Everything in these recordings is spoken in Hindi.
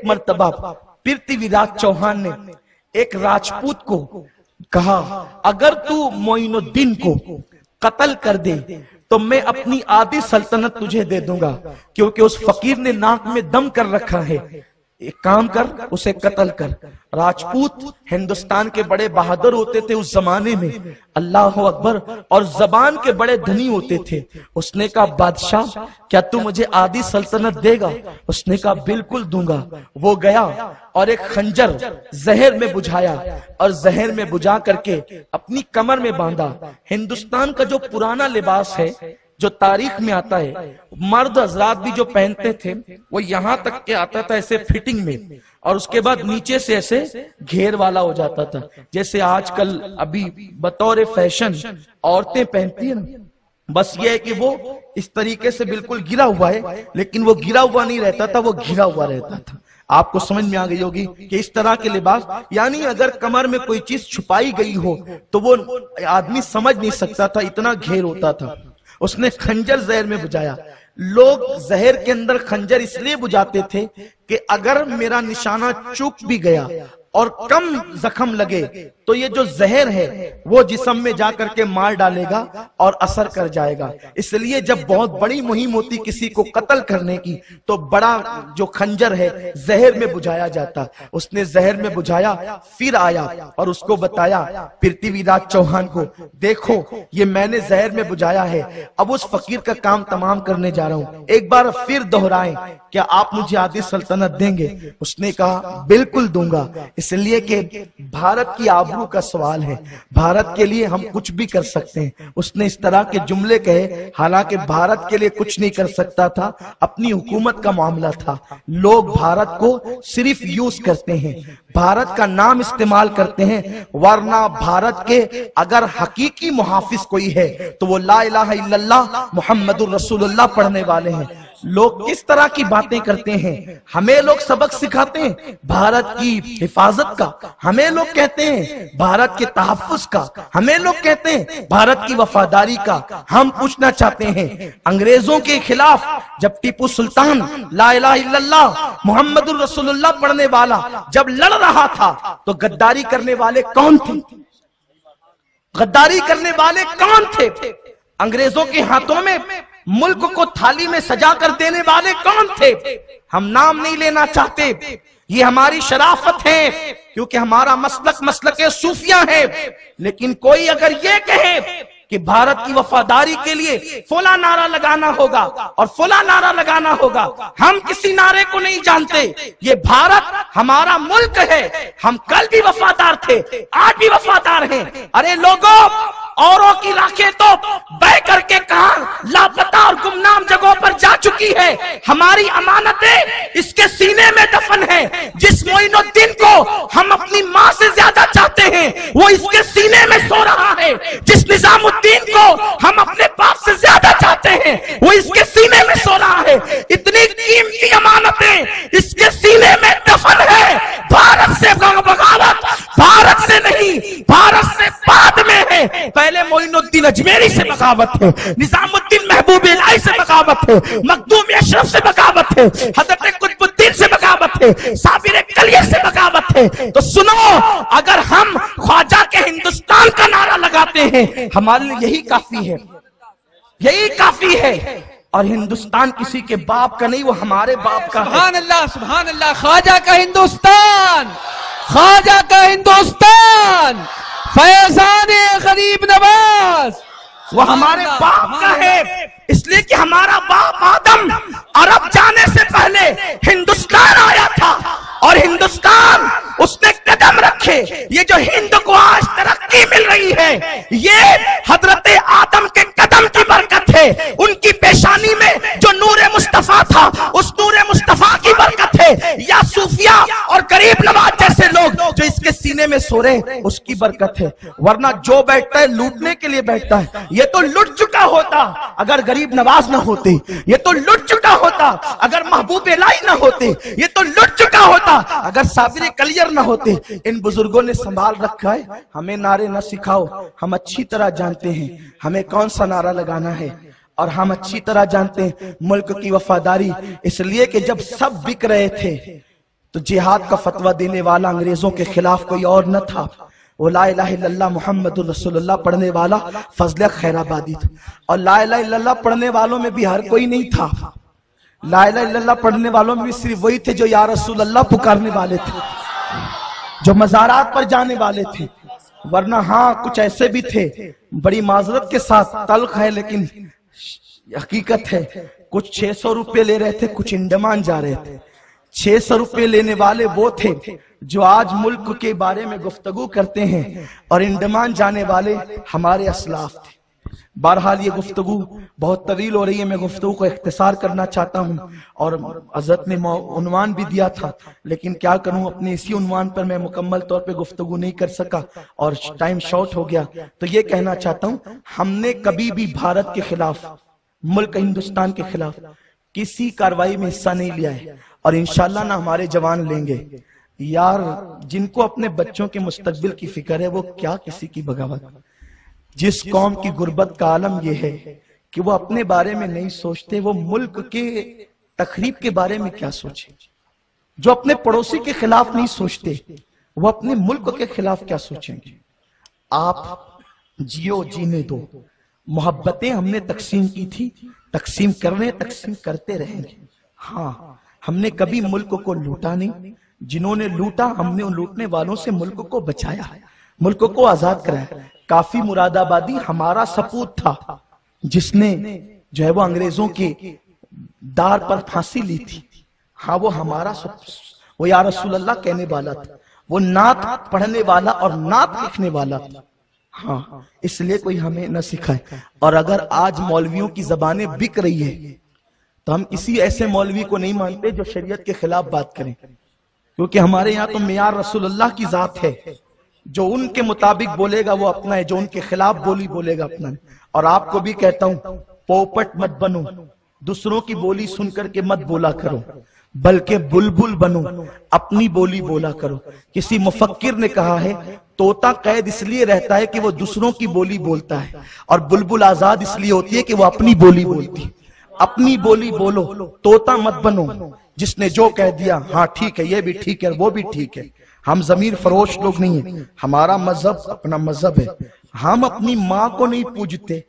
मर्तबा पृथ्वीराज चौहान ने एक राजपूत को कहा, अगर तू मोइनुद्दीन को कत्ल कर दे तो मैं अपनी आधी सल्तनत तुझे दे दूंगा, क्योंकि उस फकीर ने नाक में दम कर रखा है, एक काम कर, उसे कत्ल कर। राजपूत हिंदुस्तान के बड़े बहादुर होते थे उस जमाने में, अल्लाह अकबर, और जबान के बड़े धनी होते थे। उसने कहा, बादशाह क्या तू मुझे आधी सल्तनत देगा? उसने कहा, बिल्कुल दूंगा। वो गया और एक खंजर जहर में बुझाया और जहर में बुझा करके अपनी कमर में बांधा। हिंदुस्तान का जो पुराना लिबास है, जो तारीख में आता है, मर्द हजरात भी जो पहनते थे वो यहां तक के आता था ऐसे फिटिंग में, और उसके बाद नीचे से ऐसे घेर वाला हो जाता था, जैसे आजकल अभी बतौर फैशन औरतें पहनती है ना। बस ये है कि वो इस तरीके से बिल्कुल गिरा हुआ है, लेकिन वो गिरा हुआ नहीं रहता था, वो घिरा हुआ रहता था। आपको समझ में आ गई होगी कि इस तरह के लिबास, यानी अगर कमर में कोई चीज छुपाई गई हो तो वो आदमी समझ नहीं सकता था, इतना घेर होता था। उसने खंजर जहर में बुझाया। लोग जहर के अंदर खंजर इसलिए बुझाते थे कि अगर मेरा निशाना चूक भी गया और कम जख्म लगे तो ये जो जहर है वो जिस्म में जाकर के मार डालेगा और असर कर जाएगा। इसलिए जब बहुत बड़ी मुहिम होती किसी को कत्ल करने की तो बड़ा जो खंजर है जहर में बुझाया जाता। उसने जहर में बुझाया, फिर आया और उसको बताया पृथ्वीराज चौहान को, देखो ये मैंने जहर में बुझाया है, अब उस फकीर का काम तमाम करने जा रहा हूं, एक बार फिर दोहराएं, क्या आप मुझे आधी सल्तनत देंगे? उसने कहा, बिल्कुल दूंगा, इसलिए कि भारत की आबरू का सवाल है, भारत के लिए हम कुछ भी कर सकते हैं। उसने इस तरह के जुमले कहे, हालांकि भारत के लिए कुछ नहीं कर सकता था, अपनी हुकूमत का मामला था। लोग भारत को सिर्फ यूज करते हैं, भारत का नाम इस्तेमाल करते हैं, वरना भारत के अगर हकीकी मुहाफिज कोई है तो वो ला इलाहा इल्लल्लाह मुहम्मदुर रसूलुल्लाह पढ़ने वाले हैं। लोग किस तरह की बातें करते हैं, हमें लोग सबक सिखाते हैं भारत की हिफाजत का, हमें लोग कहते हैं भारत के तहफ्फुज का, हमें लोग कहते हैं भारत की वफादारी का। हम पूछना चाहते हैं, अंग्रेजों के खिलाफ जब टीपू सुल्तान ला इलाहा इल्लल्लाह मुहम्मदुर रसूलुल्लाह पढ़ने वाला जब लड़ रहा था तो गद्दारी करने वाले कौन थे? गद्दारी करने वाले कौन थे? अंग्रेजों के हाथों में मुल्क को थाली में सजा कर देने वाले कौन थे? हम नाम नहीं लेना चाहते, ये हमारी शराफत है, क्योंकि हमारा मसलक सूफिया है। लेकिन कोई अगर ये कहे कि भारत की वफादारी के लिए फला नारा लगाना होगा और फला नारा लगाना होगा, हम किसी नारे को नहीं जानते। ये भारत हमारा मुल्क है, हम कल भी वफादार थे, आज भी वफादार हैं। अरे लोगों, औरों की राखें तो बह करके कहा लापता और गुमनाम जगहों पर जा चुकी है, हमारी अमानतें इसके सीने में दफन है। जिस मोइनुद्दीन को हम अपनी माँ से ज्यादा चाहते हैं वो इसके सीने में सो रहा है, जिस निजामुद्दीन को हम अपने बाप से ज्यादा चाहते हैं वो इसके सीने में सो रहा है। इतनी कीमती अमानतें इसके सीने में दफन है। भारत से बगावत भारत से नहीं, भारत से बाद में है। पहले मोइनुद्दीन अजमेरी से बगावत है, निजामुद्दीन महबूब इलाही से बगावत है, मखदूम अशरफ से बगावत है, हजरत कुतुबुद्दीन से बगावत है, साबिर कलियर से बगावत है। तो सुनो, अगर हम ख्वाजा के हिंदुस्तान का नारा लगाते हैं हमारे लिए यही काफी है, यही काफी है। और हिंदुस्तान किसी के बाप का नहीं, वो हमारे बाप का है। सुभान अल्लाह, सुभान अल्लाह। ख्वाजा का हिंदुस्तान, ख्वाजा का हिंदुस्तान, फैजान गरीब नवाज, वो हमारे बाप का है। इसलिए कि हमारा बाप आदम अरब जाने से पहले हिंदुस्तान आया था और हिंदुस्तान उसने कदम रखे। ये जो हिंद को आज तरक्की मिल रही है ये हजरत आदम के कदम की बरकत है। उनकी पेशानी में जो नूरे मुस्तफा था उस नूरे मुस्तफा की बरकत है। या सूफिया और गरीब नवाज जैसे लोग जो इसके सीने में सो रहे उसकी बरकत है। वरना जो बैठता है लूटने के लिए बैठता है। ये तो लुट चुका होता अगर गरीब नवाज ना होते, ये तो लुट चुका होता अगर महबूब इलाही ना होते, ये तो लुट चुका होता अगर साबिर कलियर ना होते। इन बुजुर्गों ने संभाल रखा है। हमें नारे ना सिखाओ, हम अच्छी तरह जानते हैं हमें कौन सा नारा लगाना है और हम अच्छी तरह जानते हैं मुल्क की वफादारी। इसलिए कि जब सब बिक रहे थे तो जिहाद का फतवा देने वाला अंग्रेजों के खिलाफ कोई और न था, वो ला इलाहा इल्लल्लाह मुहम्मदुर रसूलुल्लाह पढ़ने वाला फजल खैराबादी था। और ला इलाहा इल्लल्लाह पढ़ने वालों में भी हर कोई नहीं था, ला इलाहा इल्लल्लाह पढ़ने वालों में भी सिर्फ वही थे जो या रसूल अल्लाह पुकारने वाले थे, जो मज़ारात पर जाने वाले थे। वरना हाँ, कुछ ऐसे भी थे, बड़ी माजरत के साथ तल्ख है लेकिन हकीकत है, कुछ 600 रुपये ले रहे थे, कुछ इंडमान जा रहे थे। 600 रुपये लेने वाले वो थे जो आज मुल्क के बारे में गुफ्तगू करते हैं, और इंडमान जाने वाले हमारे असलाफ थे। बहरहाल ये गुफ्तगू बहुत तवील हो रही है, मैं गुफ्तगू को इख्तिसार करना चाहता हूँ। और हज़रत ने उन्वान भी दिया था, लेकिन क्या करूँ, अपने इसी उन्वान पर मैं मुकम्मल तौर पे गुफ्तगू नहीं कर सका और टाइम शॉर्ट हो गया। तो ये कहना चाहता हूँ, हमने कभी भी भारत के खिलाफ, मुल्क हिंदुस्तान के खिलाफ किसी कार्रवाई में हिस्सा नहीं लिया है, और इंशाल्लाह ना हमारे जवान लेंगे। यार, जिनको अपने बच्चों के मुस्तकबिल की फिक्र है, वो क्या किसी की बगावत। जिस कौम की गुर्बत का आलम यह है कि वो अपने बारे में नहीं सोचते, वो मुल्क के तखरीब के बारे में क्या सोचे। जो अपने पड़ोसी के खिलाफ नहीं सोचते, वो अपने मुल्क के खिलाफ क्या सोचेंगे। आप जियो, जीने दो। मोहब्बतें हमने तकसीम की थी, तकसीम कर रहे, तकसीम करते रहेंगे। हाँ, हमने कभी मुल्क को लूटा नहीं। जिन्होंने लूटा, हमने उन लूटने वालों से मुल्क को बचाया, मुल्क को आजाद कराया। काफी मुरादाबादी हमारा सपूत था, जिसने जो है वो अंग्रेजों के दार पर फांसी ली थी। हाँ, वो हमारा वो या रसूल अल्लाह कहने वाला था, वो नात पढ़ने वाला और नात लिखने वाला था। हाँ, इसलिए कोई हमें न सिखाए। और अगर आज मौलवियों की जबानें बिक रही है, तो हम किसी ऐसे मौलवी को नहीं मानते जो शरीयत के खिलाफ बात करें, क्योंकि हमारे यहाँ तो मियार रसूलुल्लाह की जात है। जो उनके मुताबिक बोलेगा वो अपना है, जो उनके खिलाफ बोली बोलेगा अपना है। और आपको भी कहता हूं, पोपट मत बनो, दूसरों की बोली सुनकर के मत बोला करो, बल्कि बुलबुल बनो, अपनी बोली बोला करो। किसी मुफक्किर ने कहा है, तोता कैद इसलिए रहता है कि वो दूसरों की बोली बोलता है, और बुलबुल आजाद इसलिए होती है कि वो अपनी बोली बोलती है। अपनी बोली बोलो, तोता मत बनो, जिसने जो कह दिया हाँ ठीक है, ये भी ठीक है, वो भी ठीक है। हम जमीर फरोश लोग नहीं है, हमारा मजहब अपना मजहब है। हम अपनी माँ को नहीं पूजते,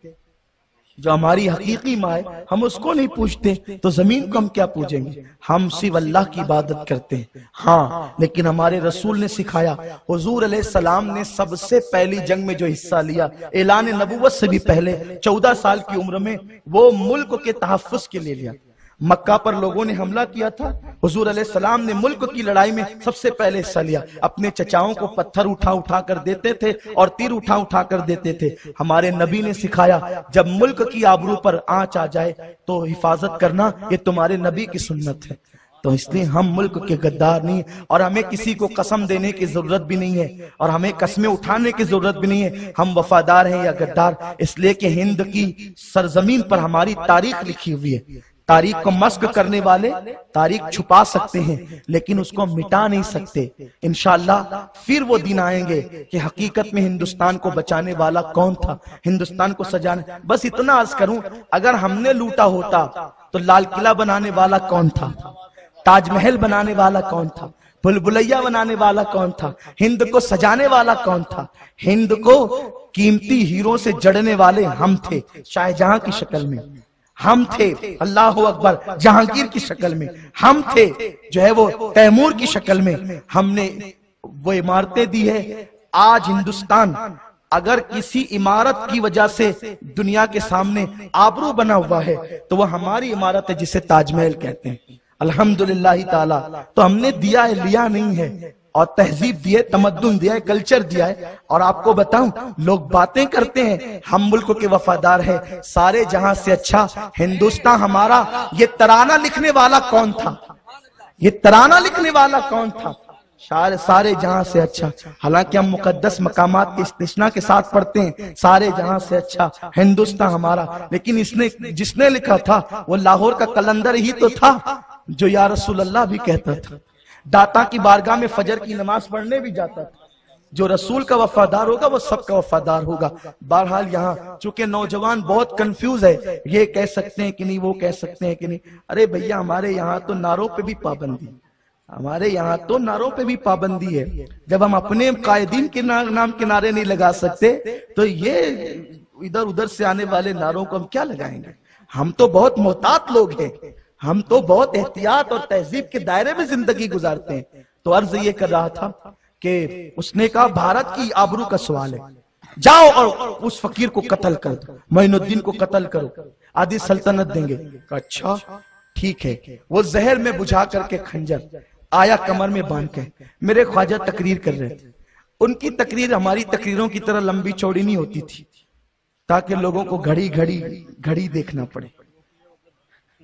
जो हमारी हकीकी माँ है, हम उसको नहीं पूछते, तो जमीन को हम क्या पूजेंगे। हम सिर्फ अल्लाह की इबादत करते हैं। हाँ, लेकिन हमारे रसूल ने सिखाया, हुजूर अलैहिस्सलाम ने सबसे पहली जंग में जो हिस्सा लिया, ऐलान नबुव्वत से भी पहले 14 साल की उम्र में, वो मुल्क के तहफ्फुज़ के लिए लिया। मक्का पर लोगों ने हमला किया था, हुजूर अलैहिस्सलाम ने मुल्क की लड़ाई में सबसे पहले हिस्सा लिया। अपने चचाओं को पत्थर उठा उठा कर देते थे और तीर उठा उठा कर देते थे। हमारे नबी ने सिखाया, जब मुल्क की आबरू पर आंच आ जाए तो हिफाजत करना, ये तुम्हारे नबी की सुन्नत है। तो इसलिए हम मुल्क के गद्दार नहीं, और हमें किसी को कसम देने की जरूरत भी नहीं है, और हमें कस्में उठाने की जरूरत भी नहीं है हम वफादार हैं या गद्दार। इसलिए कि हिंद की सरजमीन पर हमारी तारीख लिखी हुई है। तारीख को मस्क करने वाले तारीख छुपा सकते हैं, लेकिन उसको मिटा नहीं सकते। इंशाअल्लाह फिर वो दिन आएंगे कि हकीकत में हिंदुस्तान को बचाने वाला कौन था, हिंदुस्तान को सजाने। बस इतना अर्ज करूं, अगर हमने लूटा होता तो लाल किला बनाने वाला कौन था, ताजमहल बनाने वाला कौन था, भुलभुलैया बनाने वाला कौन था, हिंद को सजाने वाला कौन था। हिंद को कीमती हीरो से जड़ने वाले हम थे, शाहजहां की शक्ल में हम थे, अल्लाह अकबर, जहांगीर की शक्ल में हम थे, जो है वो तैमूर की शक्ल में हमने वो इमारतें दी है। आज हिंदुस्तान अगर किसी इमारत की वजह से दुनिया के सामने आबरू बना हुआ है, तो वह हमारी इमारत है, जिसे ताजमहल कहते हैं। अल्हम्दुलिल्लाह ताला। तो हमने दिया है, लिया नहीं है, और तहजीब दिए, तमद्दुन दिया है, कल्चर दिया है। और आपको बताऊं, लोग बातें करते हैं हम मुल्क के वफादार हैं, सारे जहां से अच्छा हिंदुस्तान हमारा। ये तराना लिखने वाला कौन था, ये तराना लिखने वाला कौन था, सारे जहां से अच्छा। हालांकि हम मुकद्दस मकामात के इस्तिस्ना के साथ पढ़ते हैं, सारे जहां से अच्छा हिंदुस्तान हमारा। लेकिन इसने जिसने लिखा था वो लाहौर का कलंदर ही तो था, जो या रसूल अल्लाह भी कहता था। दाता की बारगाह में फजर की नमाज पढ़ने भी जाता था। जो रसूल का वफादार होगा वो सबका वफादार होगा। बहरहाल यहाँ चूंकि नौजवान बहुत कंफ्यूज है, ये कह सकते हैं कि नहीं, वो कह सकते हैं कि नहीं। अरे भैया, हमारे यहाँ तो नारों पे भी पाबंदी, हमारे यहाँ तो नारों पे भी पाबंदी है। जब हम अपने कायदीन के नाम किनारे नहीं लगा सकते तो ये इधर उधर से आने वाले नारों को हम क्या लगाएंगे। हम तो बहुत मोहतात लोग हैं, हम तो बहुत एहतियात और तहजीब के दायरे में जिंदगी गुजारते हैं। तो अर्ज ये कर रहा था कि उसने कहा भारत की आबरू का सवाल है, जाओ और उस फकीर को कत्ल कर दो, मोइनुद्दीन को कत्ल करो, आधी सल्तनत देंगे। अच्छा ठीक है। वो जहर में बुझा करके खंजर आया कमर में बांध के, मेरे ख्वाजा तकरीर कर रहे थे। उनकी तकरीर हमारी तकरीरों की तरह लंबी चौड़ी नहीं होती थी, ताकि लोगों को घड़ी घड़ी घड़ी देखना पड़े।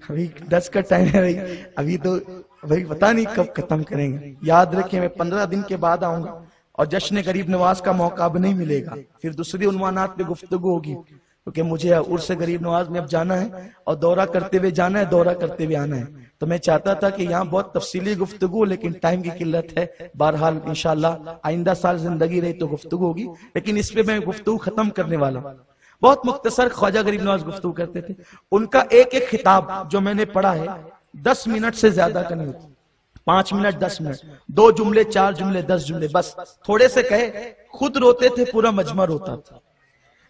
अभी 10 का टाइम है भाई, अभी तो भाई पता नहीं कब खत्म करेंगे। याद रखिए मैं 15 दिन के बाद आऊंगा और जश्न गरीब नवाज का मौका अब नहीं मिलेगा, फिर दूसरी उन्वानात पे गुफ्तगू होगी, क्योंकि मुझे उर्स गरीब नवाज में अब जाना है और दौरा करते हुए जाना है, दौरा करते हुए आना है। तो मैं चाहता था कि यहाँ बहुत तफसीली गुफ्तगू, लेकिन टाइम की किल्लत है। बहरहाल इंशाल्लाह आइंदा साल जिंदगी रही तो गुफ्तगू होगी, लेकिन इस पे मैं गुफ्तगू खत्म करने वाला हूँ। बहुत मुख्तसर ख्वाजा गरीब नवाज गुफ्तगू करते थे। उनका एक एक खिताब जो मैंने पढ़ा है 10 मिनट से ज्यादा का नहीं होता, 5 मिनट 10 मिनट, 2 जुमले 4 जुमले 10 जुमले, बस थोड़े से कहे खुद रोते थे, पूरा मजमा रोता था।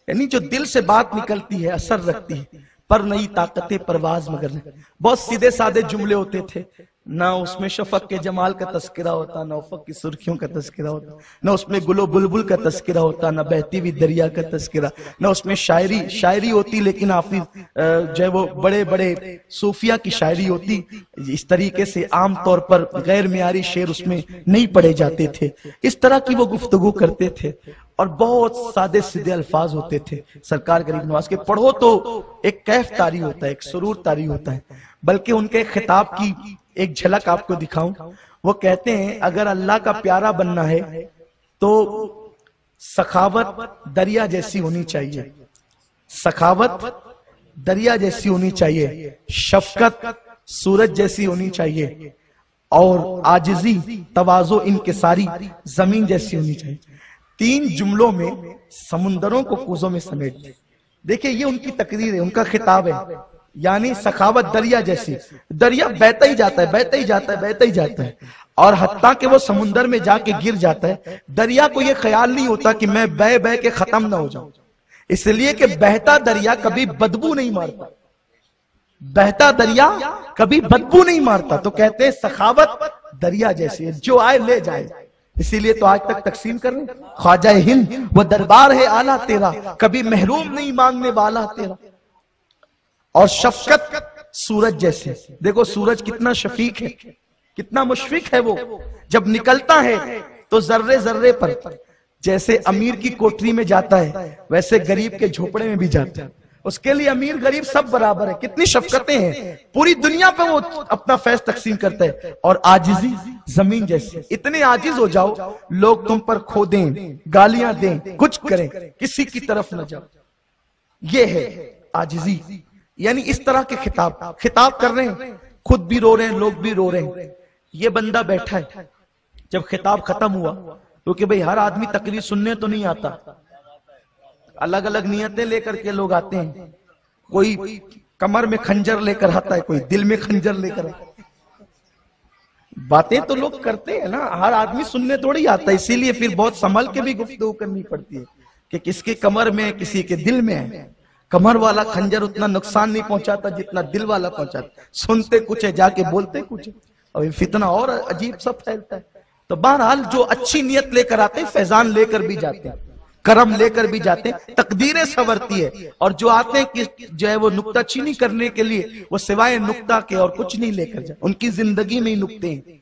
यानी जो दिल से बात निकलती है असर रखती है। पर नई ताकतें परवाज मगर नहीं। बहुत सीधे साधे जुमले होते थे, ना उसमें शफक के जमाल का तस्करा होता, ना उफक की सुर्खियों का तस्करा होता, ना उसमें गुलो बुलबुल का तस्करा होता, ना बहती हुई दरिया का तस्करा, ना उसमें शायरी होती, लेकिन हाफिज जो है वो बड़े बड़े सूफिया की शायरी होती। इस तरीके से आम तौर पर गैर मियारी शेर उसमें नहीं पढ़े जाते थे। इस तरह की वो गुफ्तगू करते थे और बहुत सादे सीधे अल्फाज होते थे सरकार गरीब नवाज के। पढ़ो तो एक कैफ तारी होता है, एक सुरूर तारी होता है। बल्कि उनके खिताब की एक झलक आपको दिखाऊं। वो कहते हैं अगर अल्लाह का प्यारा बनना है तो सखावत दरिया जैसी होनी चाहिए, सखावत दरिया जैसी होनी चाहिए, शफकत सूरज जैसी होनी चाहिए, और आजिजी तवाज़ो इनकिसारी जमीन जैसी होनी चाहिए। 3 जुमलों में समुंदरों को कूजों में समेट दे। देखिए ये उनकी तकरीर है, उनका खिताब है। यानी सखावत दरिया जैसी, दरिया बहता ही जाता है, बहता ही जाता है, बहता ही जाता है, और हत्ता कि वो समुंदर में जाके गिर जाता है। दरिया को ये ख्याल नहीं होता कि मैं बह बह के खत्म ना हो जाऊं, इसलिए कि बहता दरिया कभी बदबू नहीं मारता, बहता दरिया कभी बदबू नहीं मारता। तो कहते हैं सखावत दरिया जैसी है, जो आए ले जाए। इसीलिए तो आज तक तकसीम कर रहे। ख्वाजा हिंद वो दरबार है आला तेरा, कभी महरूम नहीं मांगने वाला तेरा। और शफकत सूरज जैसे, देखो सूरज कितना शफीक है, कितना मुशफिक है। वो जब निकलता है तो जर्रे जर्रे पर, जैसे अमीर की कोठरी में जाता है वैसे गरीब के झोपड़े में भी जाता है। उसके लिए अमीर गरीब सब बराबर है। कितनी शफकतें हैं, पूरी दुनिया पे वो अपना फैज तकसीम करता है। और आजिजी जमीन जैसी, इतने आजिज हो जाओ लोग तुम पर खो दें, गालियां दें, कुछ करें, किसी की तरफ न जाओ। ये है आजिजी। यानी इस तरह के खिताब कर रहे हैं, खुद भी रो रहे हैं, लोग भी रो रहे हैं। ये बंदा बैठा है, जब खिताब खत्म हुआ, क्योंकि भाई हर आदमी तकरीर सुनने तो नहीं आता, अलग अलग नियतें लेकर के लोग आते हैं। कोई कमर में खंजर लेकर आता है, कोई दिल में खंजर लेकर आता है। बातें तो लोग करते हैं ना, हर आदमी सुनने थोड़ी आता है। इसीलिए फिर बहुत संभल के भी गुफ्तगू करनी पड़ती है कि किसके कमर में, किसी के दिल में है। कमर वाला खंजर उतना नुकसान नहीं पहुंचाता जितना दिल वाला पहुंचाता। सुनते कुछ है, जाके बोलते कुछ है, और फितना और अजीब सा फैलता है। तो बहरहाल जो अच्छी नियत लेकर आते हैं, फैजान लेकर भी जाते हैं, करम लेकर भी जाते हैं, तकदीरें संवरती है। और जो आते हैं कि जो है वो नुक्ताचीनी करने के लिए, वो सिवाय नुक्ता के और कुछ नहीं लेकर जाए। उनकी जिंदगी में ही नुक्ते हैं,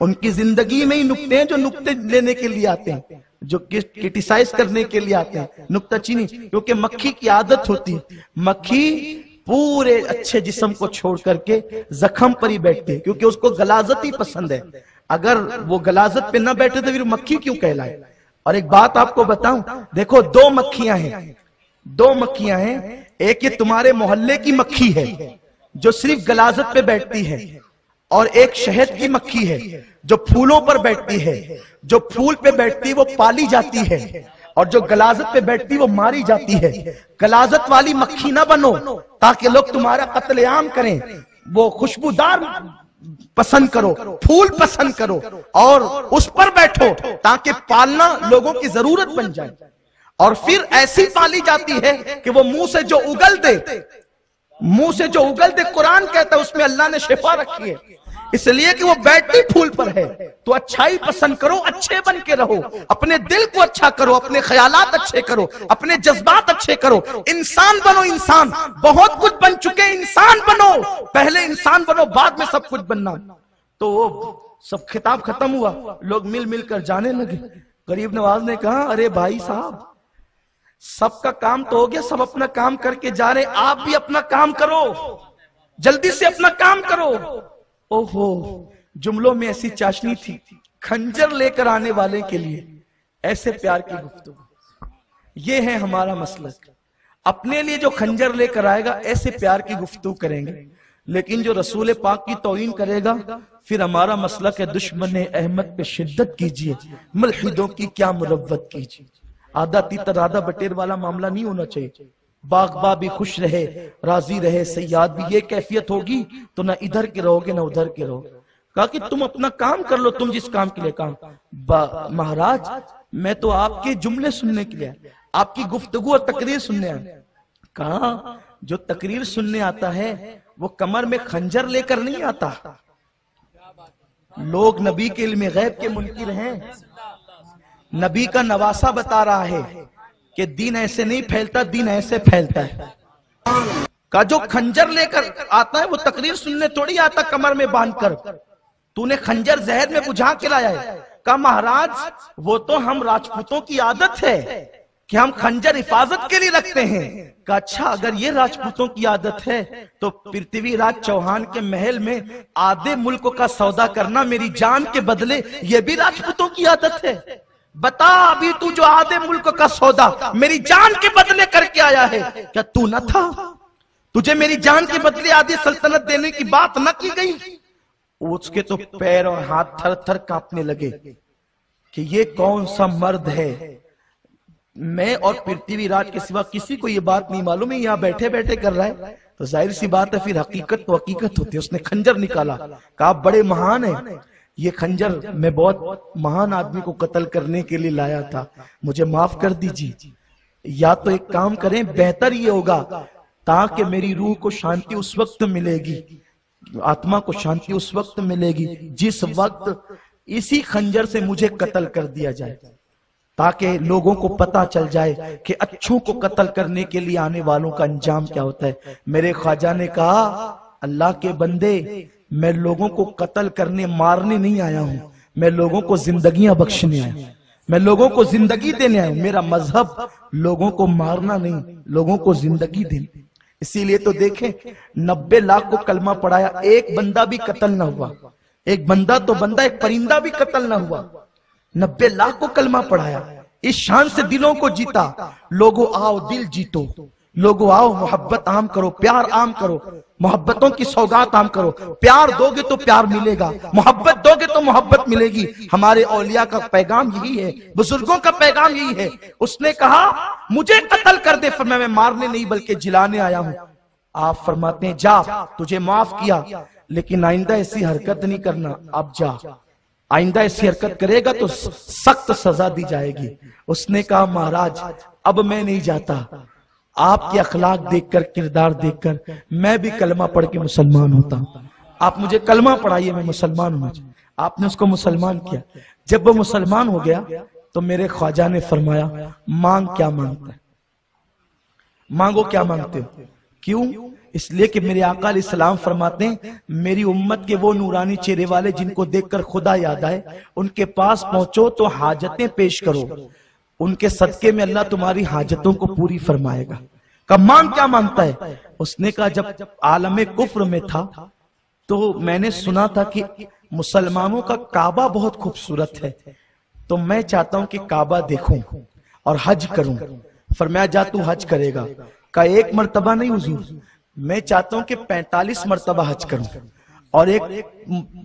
उनकी जिंदगी में ही नुक्ते हैं जो नुक्ते लेने के लिए आते हैं, जो क्रिटिसाइज करने के लिए आते हैं, नुक्ताचीनी। क्योंकि मक्खी की आदत होती है, मक्खी पूरे अच्छे जिस्म को छोड़ करके जख्म पर ही बैठती है, क्योंकि उसको गलाजत ही पसंद है। अगर वो गलाजत पे न बैठे तो फिर मक्खी क्यों कहलाए। और एक बात आपको बताऊं, देखो 2 मक्खियां हैं, 2 मक्खियां हैं। एक ये तुम्हारे मोहल्ले की मक्खी है जो सिर्फ गलाजत पे बैठती है, और एक शहद की मक्खी है जो फूलों पर बैठती है। जो फूल पे बैठती है वो पाली जाती है, और जो गलाजत पे बैठती है वो मारी जाती है। गलाजत वाली मक्खी ना बनो ताकि लोग तुम्हारा कत्लेआम करें। वो खुशबूदार पसंद करो, फूल पसंद करो और उस पर बैठो ताकि पालना लोगों की जरूरत बन जाए। और फिर ऐसी पाली जाती है कि वो मुंह से जो उगल दे, मुंह से जो उगल दे, कुरान कहता है उसमें अल्लाह ने शिफा रखी है, इसलिए कि वो बैठती फूल पर है। तो अच्छाई पसंद करो, अच्छे बन के रहो, अपने दिल को अच्छा करो, अपने ख्यालात अच्छे करो, अपने जज्बात अच्छे करो, इंसान बनो। इंसान बहुत कुछ बन चुके, इंसान बनो, पहले इंसान बनो, बाद में सब कुछ बनना। तो वो सब खिताब खत्म हुआ, लोग मिल मिलकर जाने लगे। गरीब नवाज ने कहा, अरे भाई साहब, सबका काम तो हो गया, सब अपना काम करके जा रहे, आप भी अपना काम करो, जल्दी से अपना काम करो। ओहो, जुमलों में ऐसी चाशनी थी, खंजर लेकर आने वाले के लिए ऐसे प्यार की गुफ्तगू। ये है हमारा मसलक, अपने लिए जो खंजर लेकर आएगा ऐसे प्यार की गुफ्तगू करेंगे, लेकिन जो रसूल पाक की तौहीन करेगा फिर हमारा मसलक है दुश्मन अहमद पे शिद्दत कीजिए, मुल्हिदों की क्या मुरव्वत कीजिए। आधा तीतर आधा बटेर वाला मामला नहीं होना चाहिए। बागबा भी खुश रहे, राजी रहे, सयाद भी, ये कैफियत होगी तो ना इधर के रहोगे ना उधर के रहोगे। कहा कि तुम अपना काम कर लो, तुम जिस काम के लिए काम। महाराज, मैं तो आपके जुमले सुनने के लिए, आपकी गुफ्तगू और तकरीर सुनने आया। कहा, जो तकरीर सुनने आता है वो कमर में खंजर लेकर नहीं आता। लोग नबी के इल्म गैब के मुनकिर हैं, नबी का नवासा बता रहा है कि दीन ऐसे नहीं फैलता, दीन ऐसे फैलता है। का जो खंजर लेकर आता है वो तकरीर सुनने थोड़ी आता कमर में बांधकर, तूने खंजर जहर में बुझा के लाया है। का महाराज, वो तो हम राजपूतों की आदत है कि हम खंजर हिफाजत के लिए रखते हैं। का अच्छा, अगर ये राजपूतों की आदत है तो पृथ्वीराज चौहान के महल में आधे मुल्क का सौदा करना मेरी जान के बदले, ये भी राजपूतों की आदत है। बता, अभी तू जो आधे मुल्क का सौदा मेरी जान के बदले करके आया है, क्या तू न था? तुझे मेरी जान के बदले आधी सल्तनत देने की बात न की गई? उसके तो पैर और हाथ थर थर कांपने लगे कि ये कौन सा मर्द है। मैं और पृथ्वीराज के सिवा किसी को ये बात नहीं मालूम है, यहाँ बैठे बैठे कर रहा है, तो जाहिर सी बात है फिर हकीकत तो हकीकत होती है। उसने खंजर निकाला, कहा बड़े महान है, ये खंजर मैं बहुत महान आदमी को कत्ल करने के लिए लाया था, मुझे माफ कर दीजिए। या तो एक काम करें, बेहतर ये होगा ताकि मेरी रूह को शांति उस वक्त मिलेगी, आत्मा को शांति उस वक्त मिलेगी जिस वक्त इसी खंजर से मुझे कत्ल कर दिया जाए, ताकि लोगों को पता चल जाए कि अच्छों को कत्ल करने के लिए आने वालों का अंजाम क्या होता है। मेरे ख्वाजा ने कहा, अल्लाह के बंदे, मैं लोगों को कत्ल करने मारने नहीं आया हूं, मैं लोगों को जिंदगियां बख्शने आया हूं, मैं लोगों को जिंदगी देने आया हूं। मेरा मजहब लोगों को मारना नहीं, लोगों को जिंदगी देना। इसीलिए तो देखें 90 लाख को कलमा पढ़ाया, एक बंदा भी कत्ल ना हुआ, एक बंदा तो बंदा, एक परिंदा भी कत्ल ना हुआ। 90 लाख को कलमा पढ़ाया, इस शान से दिलों को जीता। लोगों आओ दिल जीतो, लोगों आओ मोहब्बत आम करो, प्यार आम करो, मोहब्बतों की सौगात आम करो। प्यार दोगे तो प्यार मिलेगा, मोहब्बत दोगे तो मोहब्बत मिलेगी। हमारे औलिया का पैगाम यही है, बुजुर्गों का पैगाम यही है। उसने कहा मुझे कत्ल कर दे, फरमाया मैं मारने नहीं बल्कि जिलाने आया हूं। आप फरमाते हैं जा, तुझे माफ किया, लेकिन आइंदा ऐसी हरकत नहीं करना, अब जा। आइंदा ऐसी हरकत करेगा तो सख्त सजा दी जाएगी। उसने कहा महाराज अब मैं नहीं जाता, आपके अखलाक देखकर, किरदार देखकर मैं भी कलमा पढ़ के मुसलमान होता हूं। आप मुझे कलमा पढ़ाइए, मैं मुसलमान हूं। आपने उसको मुसलमान किया। जब वो मुसलमान हो गया तो मेरे ख्वाजा ने फरमाया, मांग क्या मांगता है, मांगो क्या मांगते हो। क्यों? इसलिए कि मेरे आका अलैहिस्सलाम फरमाते हैं, मेरी उम्मत के वो नूरानी चेहरे वाले जिनको देखकर खुदा याद आए, उनके पास पहुंचो तो हाजतें पेश करो, उनके सदके में अल्लाह तुम्हारी हाजतों को पूरी फरमाएगा। कब मांग क्या मांगता है? उसने कहा जब आलमे कुफ्र में था तो मैंने सुना था कि मुसलमानों का काबा बहुत खूबसूरत है, तो मैं चाहता हूं कि काबा देखूं और हज करूं। फरमाया जा तू हज करेगा। का एक मर्तबा नहीं हुजूर, मैं चाहता हूं कि 45 मर्तबा हज करूं, और एक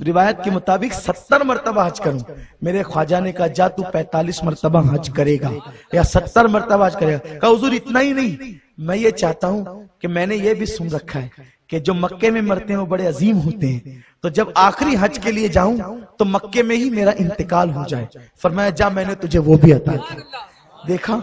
रिवायत के मुताबिक 70 मर्तबा हज करूं। मेरे ख्वाजा ने कहा जा तू 45 मर्तबा हज करेगा या 70 मर्तबा हज करेगा। कहा हुजूर इतना ही नहीं, मैं ये चाहता हूं कि मैंने ये भी सुन रखा है कि जो मक्के में मरते हैं वो बड़े अजीम होते हैं, तो जब आखिरी हज के लिए जाऊं तो मक्के में ही मेरा इंतकाल हो जाए। फरमाया जा मैंने तुझे वो भी अता किया। देखा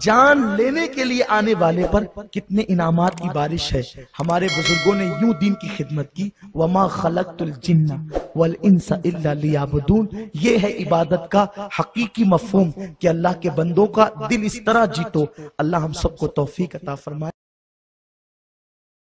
जान लेने के लिए आने वाले पर कितने इनामात की बारिश है। हमारे बुजुर्गों ने यूं दीन की खिदमत की, वमा खलक़तुल जिन्ना वल इंसा इल्ला लियाबुदून। ये है इबादत का हकीकी मफहूम कि अल्लाह के बंदों का दिल इस तरह जीतो। अल्लाह हम सबको तौफीक अता फरमाए।